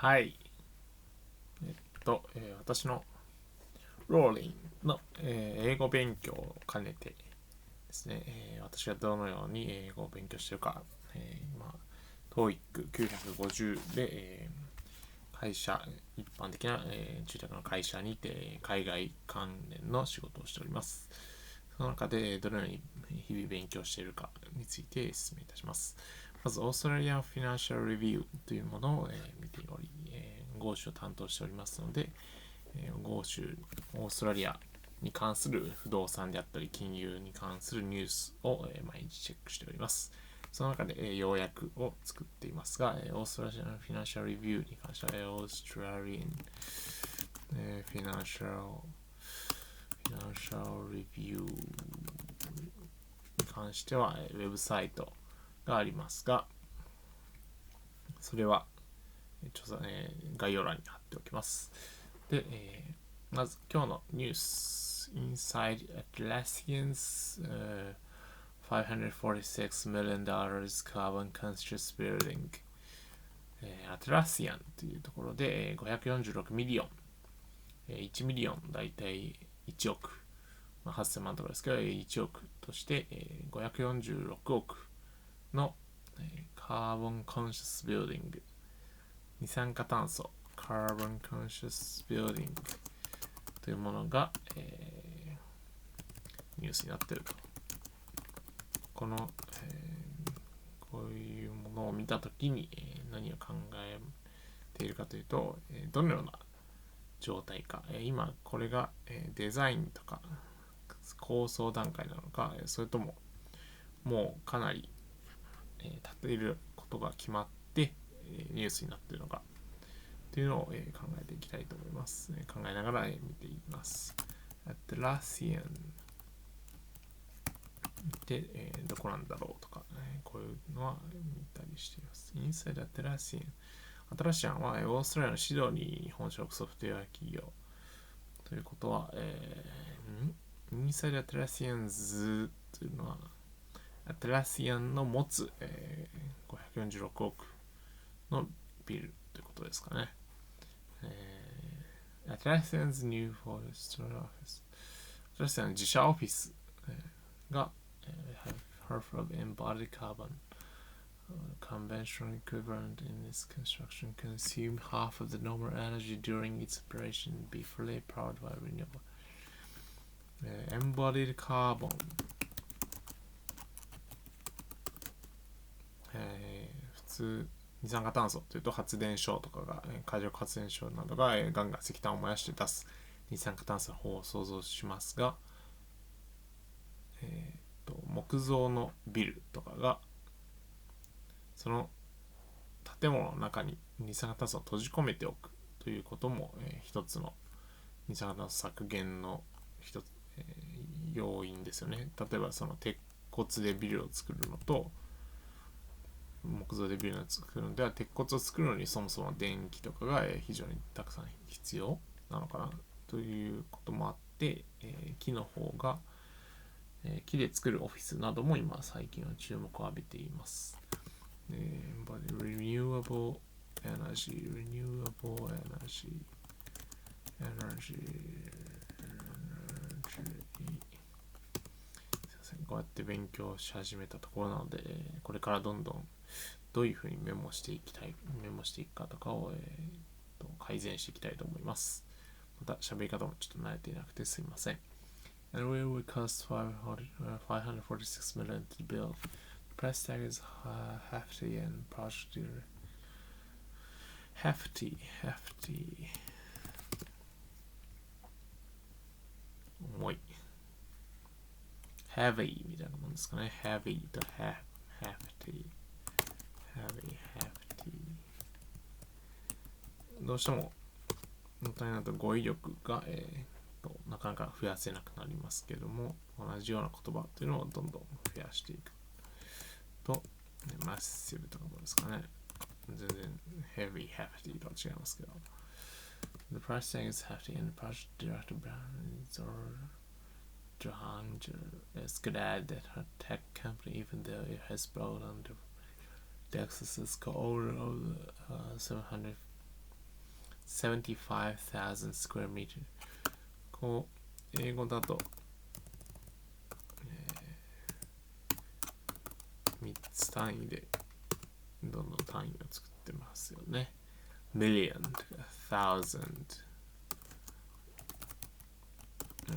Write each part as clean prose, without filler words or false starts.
はい。私のローリンの、英語勉強を兼ねてですね、私がどのように英語を勉強しているか、今、TOEIC950 で、会社、一般的な、住宅の会社にて海外関連の仕事をしております。その中でどのように日々勉強しているかについて説明いたします。まず、オーストラリアンフィナンシャルレビューというものを、見ており、豪州を担当しておりますので、豪州、オーストラリアに関する不動産であったり、金融に関するニュースを、毎日チェックしております。その中で、要約を作っていますが、オーストラリアンフィナンシャルレビューに関しては、オーストラリアン、フィナンシャルレビューに関しては、ウェブサイトがありますが、それは、概要欄に貼っておきます。で、まず今日のニュース Inside Atlassian's、$546 million carbon conscious building、アトラシアンというところで546ミリオン、1ミリオンだいたい1億、8000万とかですけど1億として546億のカーボンコンシャスビルディング、二酸化炭素カーボンコンシャスビルディングというものが、ニュースになっていると。この、こういうものを見たときに、何を考えているかというと、どのような状態か、今これが、デザインとか構想段階なのか、それとももうかなり、立てることが決まってニュースになっているのかというのを、考えていきたいと思います。考えながら、見ていきます。アトラシアンで、どこなんだろうとか、こういうのは見たりしています。インサイドアトラシアン。アトラシアンはオーストラリアのシドニーに本職ソフトウェア企業ということは、インサイドアトラシアンズというのはアトラシアンの持つ、546億のビルということですかね。アトラシアンズニューフォレストオフィス。アトラシアンの自社オフィス、がhalf of embodied carbon conventional equivalent in its construction consume half of the normal energy during its operation and be fully powered by renewable embodied carbon、普通二酸化炭素というと発電所とかが火力発電所などがガンガン石炭を燃やして出す二酸化炭素の方を想像しますが、木造のビルとかがその建物の中に二酸化炭素を閉じ込めておくということも、一つの二酸化炭素削減の一つ、要因ですよね。例えばその鉄骨でビルを作るのと木造でビルを作るのでは、鉄骨を作るのにそもそも電気とかが非常にたくさん必要なのかなということもあって、木の方が木で作るオフィスなども今最近は注目を浴びています。Renewable energy こうやって勉強し始めたところなので、これからどんどんどういうふうにメモしていくかとかを、改善していきたいと思います。また喋り方もちょっと慣れていなくてすいません。And it will cost $546 million to build. The price tag is hefty and project hefty 重い heavy みたいなもんですかね。 heavy と hefty どうしても本当になると語彙力が、なかなか増やせなくなりますけれども、同じような言葉というのをどんどん増やしていくと、マッシブとかどうですかね。全然hefty とは違いますけど、The price tag is hefty and the project director brands or Johanger is good at that her tech company, even though it has brought under the access score of 700 75,000 square meter。こう、英語だと、3つ単位でどんどん単位を作ってますよね。million とか thousand。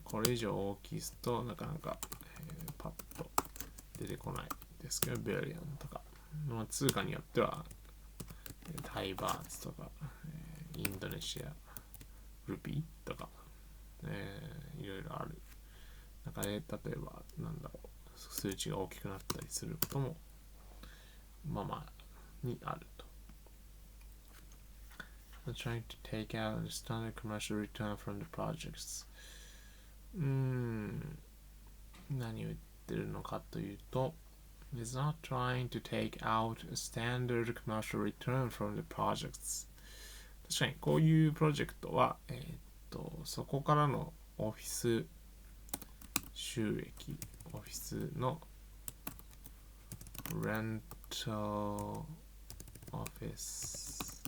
これ以上大きいとなかなか、パッと出てこないですけど、billion とか、通貨によってはタイバーツとか、インドネシアルピーとか、いろいろある中で、例えば数値が大きくなったりすることもまあにあると。Trying to take out the standard commercial return from the projects。何を言ってるのかというと、is not trying to take out a standard commercial return from the projects。確かにこういうプロジェクトは、そこからのオフィス収益、オフィスのrental office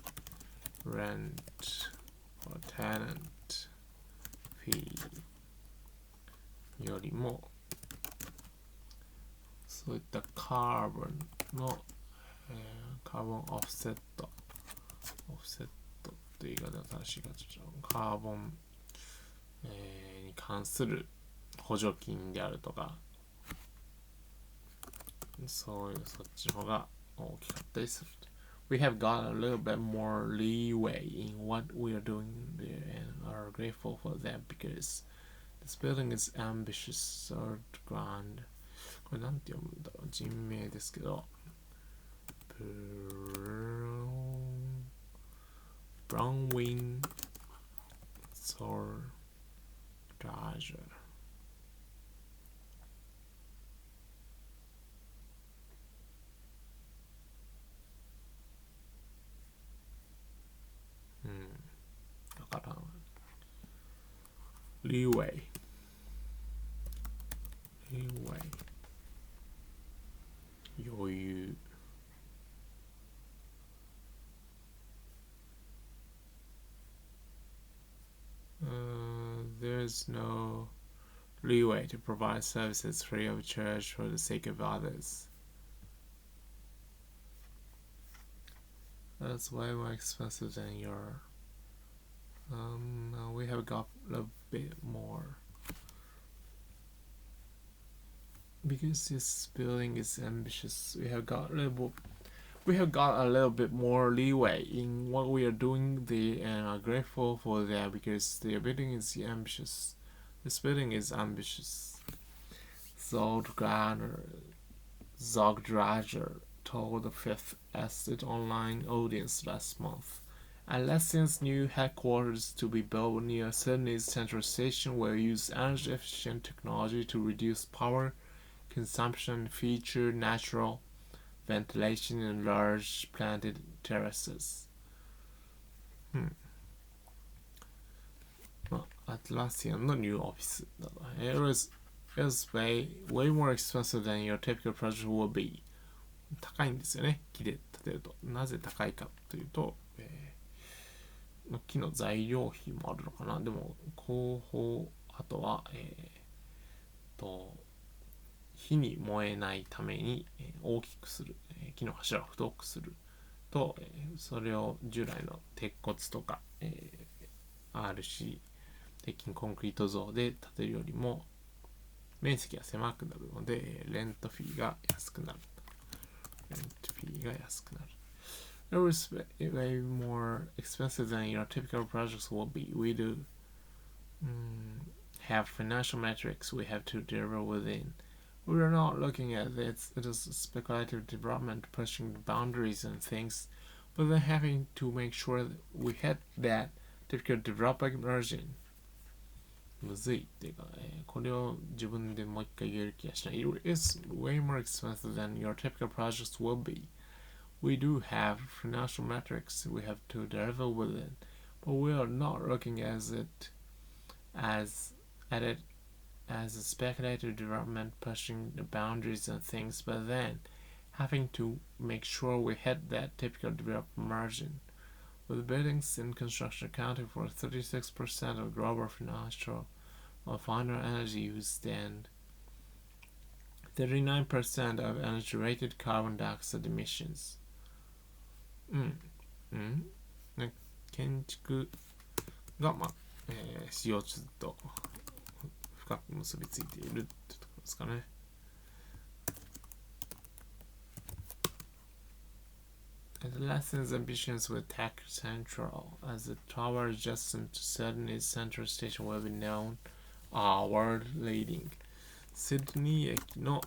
rent or tenant fee よりもそういったカーボンの、カーボンオフセットという言い方は正しいかちょっとカーボン、に関する補助金であるとか、そっちの方が大きかったりする。We have got a little bit more leeway in what we are doing there and are grateful for that because this building is ambitious, so grand。これなんて読むんだろう、人名ですけど、ブラウンウィンソーラージャー。だからleeway余裕。There's no leeway to provide services free of charge for the sake of others. That's way more expensive than your. We have got a little bit more. Because this building is ambitious, we have got a little bit more leeway in what we are doing there and are grateful for that because the building is ambitious. This building is ambitious. Zogdrager told the Fifth Estate online audience last month. Atlassian's new headquarters to be built near Sydney's Central Station will use energy-efficient technology to reduce power consumption, feature natural ventilation and large planted terraces. Atlassian のニューオフィスだと。It was way more expensive than your typical project will be. 高いんですよね。木で建てると。なぜ高いかというと、木の材料費もあるのかな。でも広報、あとは火に燃えないために大きくする、木の柱を太くすると、それを従来の鉄骨とか、RC 鉄筋コンクリート像で建てるよりも面積が狭くなるのでレントフィーが安くなる。It was way more expensive than your typical projects will be. We do have financial metrics we have to deliver within. We are not looking at it as speculative development pushing the boundaries and things, but then having to make sure that we hit that typical developer margin. むずいっていうか、これを自分でもう一回言える気がしない。It is way more expensive than your typical projects will be. We do have financial metrics we have to deliver within, but we are not looking at it as a speculative development pushing the boundaries and things, but then having to make sure we hit that typical developer margin. with buildings and construction accounting for 36% of global financial or final energy use and 39% of energy-related carbon dioxide emissions. 建築が、CO2 と深く結びついているってところですかね。Atlassian's ambitions with Tech Central as the tower adjacent to Sydney Central Station will be known are world leading. シドニー駅の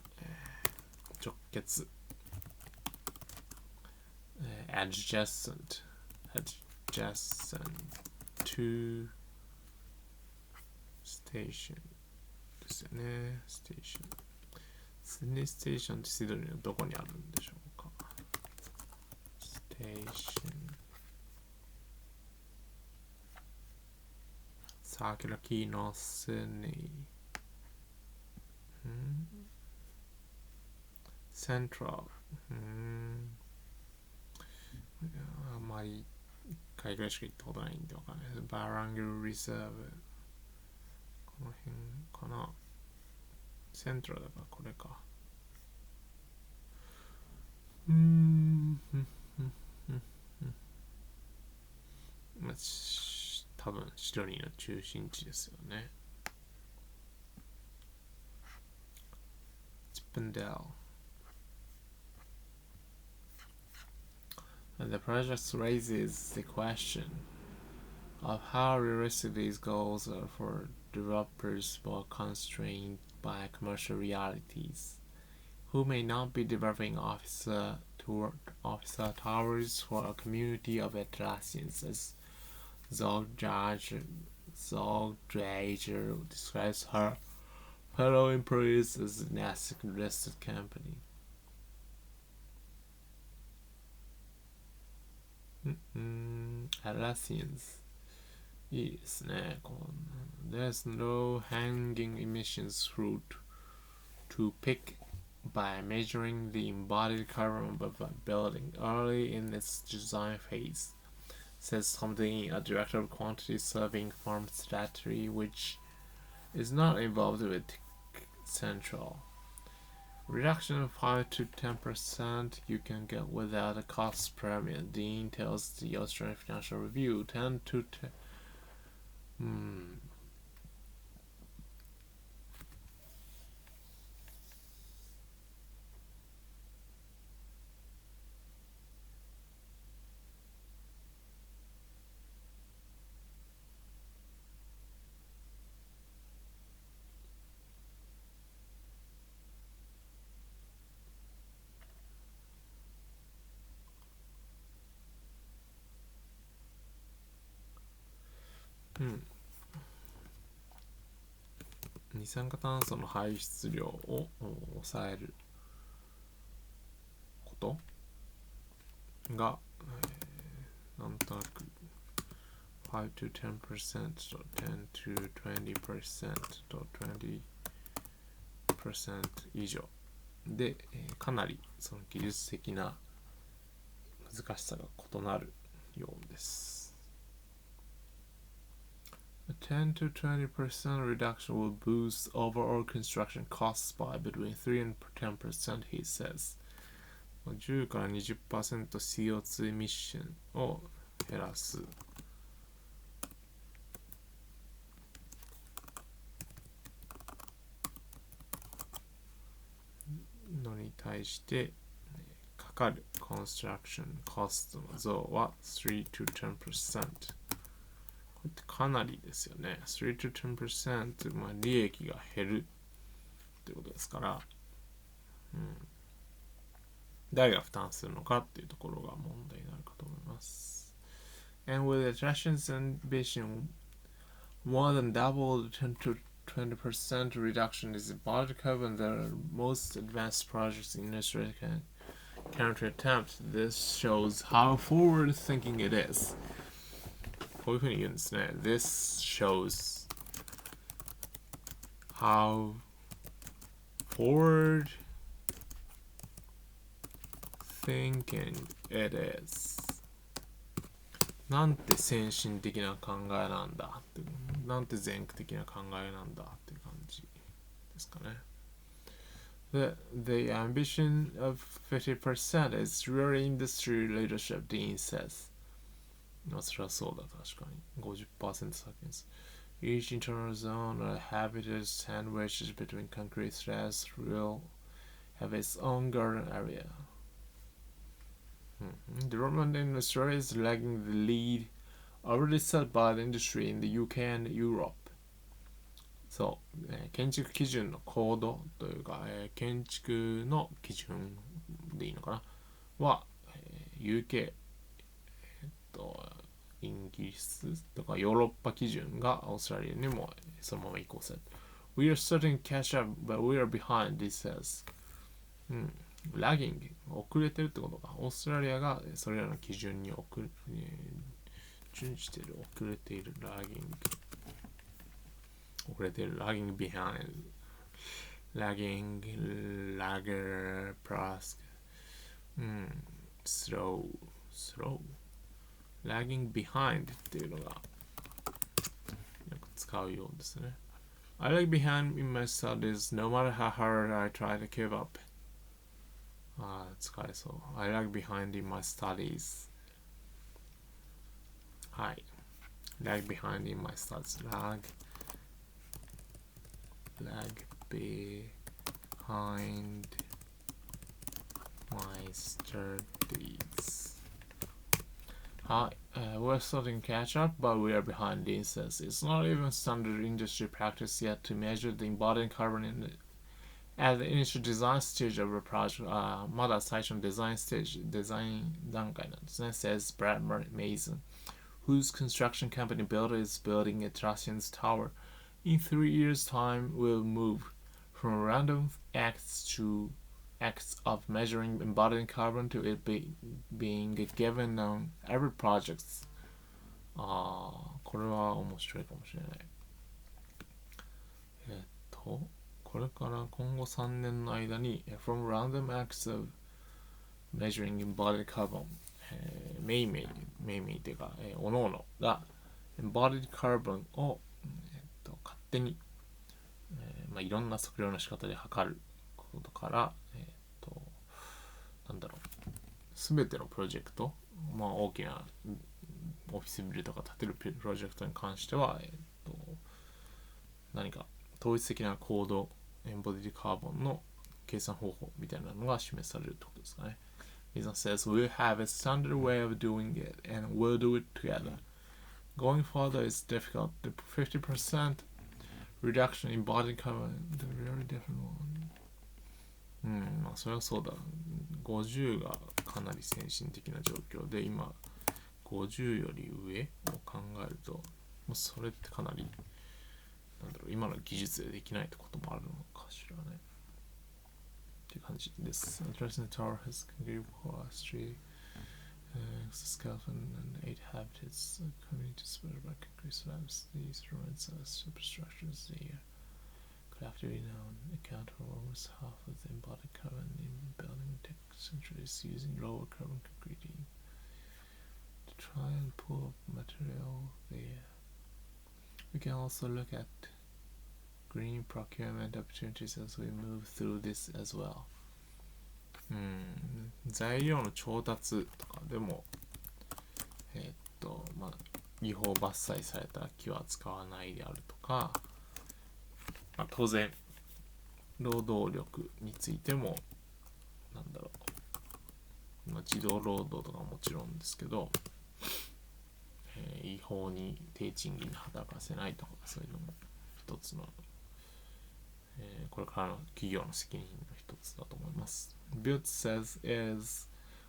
直結、adjacent to station ですよね。ステーション。シドニーステーションってシドニーのどこにあるんでしょうか。ステーション。サーキュラーキーのシドニー。セントラル。あんまり一回ぐらいしか行ったことないんでわかんないです。バラングルリザーブ。この辺かな。セントラルだからこれか。多分シドニーの中心地ですよね。Chippendale. And the project raises the question of how realistic these goals are for developers while constrained by commercial realities, who may not be developing officer towers for a community of Atlassians, as Zogdrager describes her fellow employees as a NASDAQ-listed company. Atlassians. いいですね。There's no hanging emissions fruit to pick by measuring the embodied carbon of a building early in its design phase, says something a director of quantity serving farm strategy which is not involved with Central. Reduction of 5 to 10% you can get without a cost premium. Dean tells the Australian Financial Review 10 to 10.二酸化炭素の排出量を抑えることが、なんとなく5 to 10% と10 to 20% と20% 以上で、かなりその技術的な難しさが異なるようです。A 10 to 20% reduction will boost overall construction costs by between 3 and 10%, he says. 10から 20% CO2 エミッションを減らすのに対してかかるコンストラクションコストの増は3 to 10%。これってかなりですよね。3 to 10%、利益が減るってことですから、誰が負担するのかっていうところが問題になるかと思います。And with Atlassian's ambition, more than double the 10 to 20% reduction is about to cover the most advanced projects in industry can currently attempt. This shows how forward thinking it is. こういうふうに言うんですね。This shows how forward thinking it is. なんて先進的な考えなんだって、なんて前駆的な考えなんだっていう感じですかね。The ambition of 50% is really industry leadership, Dean says. それはそうだ、確かに。50% 先です。Each internal zone or habitat sandwiched between concrete slabs will have its own garden area. Development in Australia is lagging the lead already set by the industry in the UK and Europe. そう、建築基準のコードというか、建築の基準でいいのかなは、UK、イギリスとかヨーロッパ基準がオーストラリアにもそのまま移行される。We are starting to catch up, but we are behind, it says. lagging 遅れてるってことか。オーストラリアがそれらの基準に準じてる、遅れている、遅れている、lagging behind, lagger, plus, slow, lagging behind っていうのがよく使うようですね。I lag behind in my studies no matter how hard I try to keep up. 使えそう。I lag behind in my studies. はい。lag behind in my studies. lag behind my studies. はい。We're starting to catch up, but we are behind, Dean says. It's not even standard industry practice yet to measure the embodied carbon at the initial design stage of a project. まだ最初のデザインステージ、デザイン段階なんですね。says Brad Mason, whose construction company builder is building a Tracian's tower. In 3 years' time, we'll move from random acts of measuring embodied carbon to it being given on every project. これは面白いかもしれない。これから今後3年の間に from random acts of measuring embodied carbon、メイというか、おのおのが embodied carbon を、勝手に、いろんな測量の仕方で測ることから、なんだろう、すべてのプロジェクト、大きなオフィスビルとか建てるプロジェクトに関しては、何か統一的なコード、エンボディカーボンの計算方法みたいなのが示されるってことですかね。Reason says we'll have a standard way of doing it and we'll do it together. Going further is difficult. The 50% reduction in body carbon is very different one. それはそうだ。50がかなり先進的な状況で、今50より上を考えると、もうそれってかなり今の技術でできないってこともあるのかしらね。っていう感じです。Addressing the tower has concrete walls, three scaffolding and 8 habitats. Community spread by concrete slabs. These ruins are superstructures. They are collectively now account for almost half of the embodied carbon in building tech centuries using lower carbon concreting to try and pull up material there. We can also look at green procurement opportunities as we move through this as well. 材料の調達とかでも、違法伐採された木は使わないであるとか、当然労働力についても児童労働とかもちろんですけど、違法に低賃金で働かせないとか、そういうのも一つの、これからの企業の責任の一つだと思います。Build says is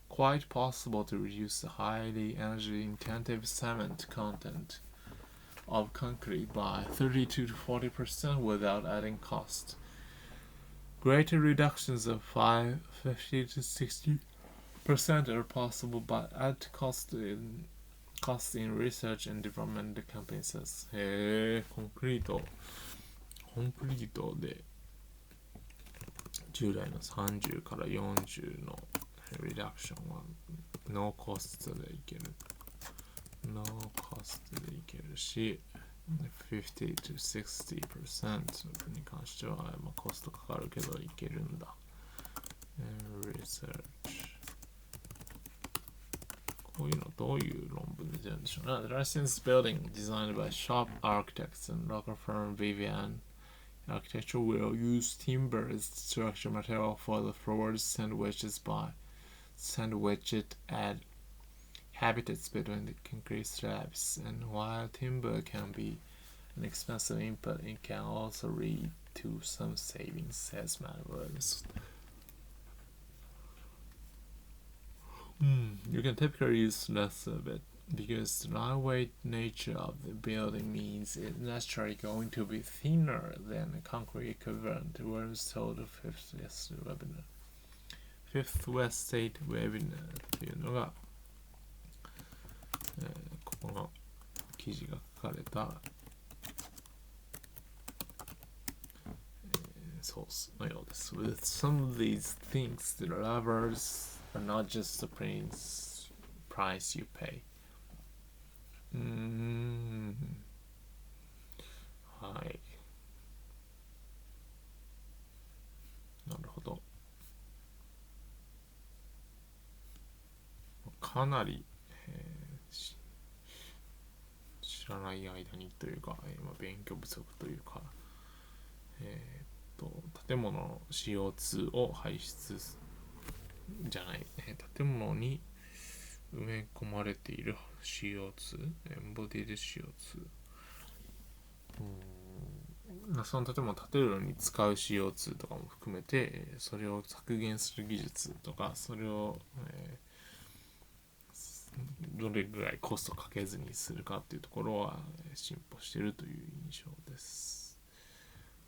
quite possible to reduce the highly energy-intensive cement content of concrete by 32 to 40% without adding cost. Greater reductions of 50 to 60% are possible, but add cost in research and development, the company says. コンクリートで従来の30から40のリダクションはノーコストでいける。ノーコストでいけるし、50 to 60% に関しては、コストかかるけどいけるんだ。Research。こういうのどういう論文で出るんでしょうね。The residence building designed by shop architects and local firm Vivian Architecture will use timber as structure material for the floors sandwiched at habitats between the concrete slabs. And while timber can be an expensive input, it can also lead to some savings, says Manuel. You can typically use less of it because the lightweight nature of the building means it's naturally going to be thinner than a concrete equivalent. Was told the Fifth West State Webinar っていうのが、ここの記事が書かれた、ソースのようです。With some of these things, the lovers are not just the price you pay. はい。なるほど。かなり、知らない間にというか、勉強不足というか、建物の CO2 を排出じゃない、建物に埋め込まれている CO2、エンボディで CO2、その建物を建てるのに使う CO2 とかも含めて、それを削減する技術とか、それを、どれぐらいコストかけずにするかっていうところは進歩しているという印象です。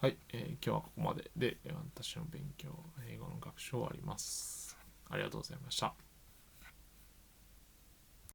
はい、今日はここまでで私の勉強、英語の学習を終わります。ありがとうございました。